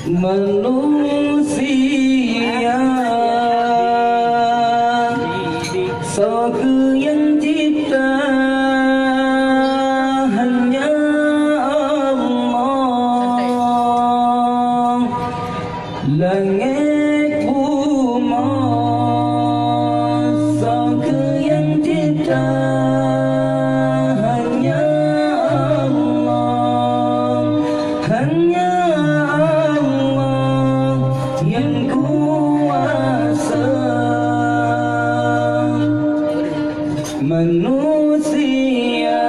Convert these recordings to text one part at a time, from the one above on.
Manusia Sorga yang cipta hanya Allah. Langit bumi sorga yang cipta hanya Allah. Hanya Allah yang kuasa. Manusia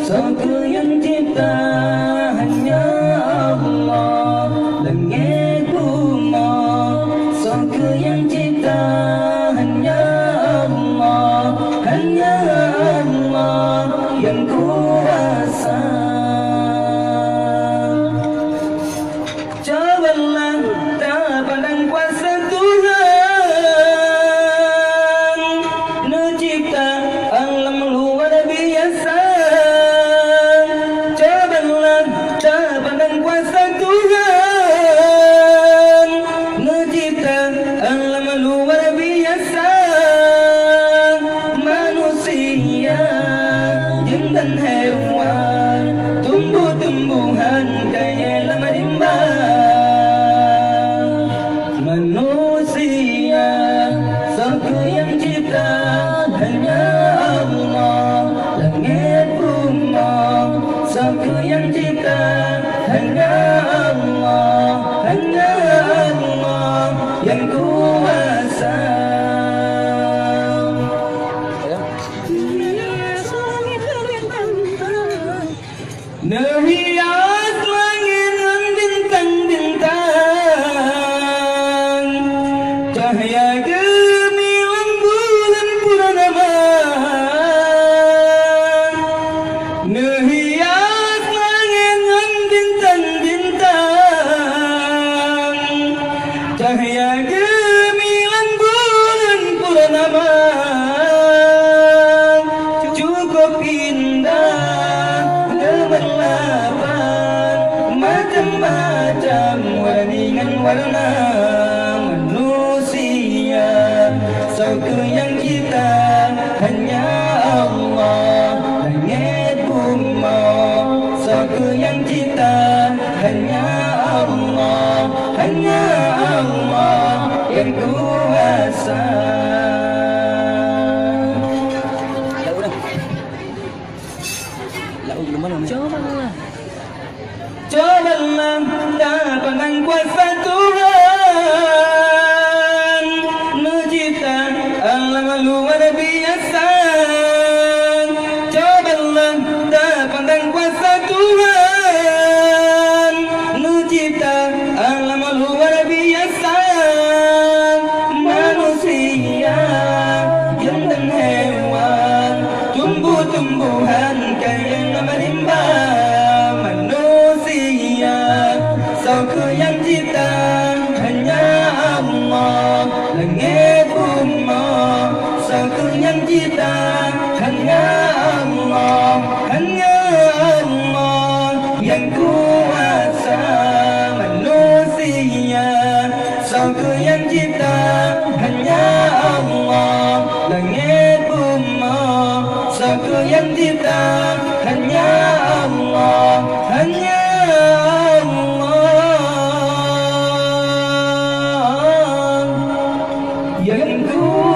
sorga yang cipta hanya Allah. Langit bumi sorga yang cipta hanya Allah. Hanya Allah yang kuasa. Cobalah tak pandang kuasa Tuhan, mencipta alam luar biasa. Cobalah tak pandang kuasa Tuhan, mencipta alam luar biasa. Manusia, jin dan hewan, tumbuh-tumbuhan kaya lama rimba. Manusia sorga yang cipta hanya Allah. Langit bumi sorga yang cipta hanya Allah. Hanya Allah yang kuasa. Nehias langit dan bintang-bintang, cahaya gemilang bulan purnama. Nehias langit dan bintang-bintang, cahaya gemilang bulan purnama. Cukup indah gemerlapan, macam-macam warna dengan warna. Manusia sorga yang cipta hanya Allah. Langit bumi sorga yang cipta hanya Allah. Hanya Allah yang kuasa. Cobalah tak pandang kuasa Tuhan, mencipta alam luar biasa. Cobalah tak pandang kuasa Tuhan, mencipta alam luar biasa. Manusia, jin dan hewan, tumbuh-tumbuhan kaya lama rimba. Manusia sorga yang cipta hanya Allah. Langit bumi sorga yang cipta hanya Allah. Hanya Allah yang kuasa. Manusia sorga yang cipta hanya Allah. Langit bumi sorga yang cipta hanya Allah. Hanya Allah yang kuasa.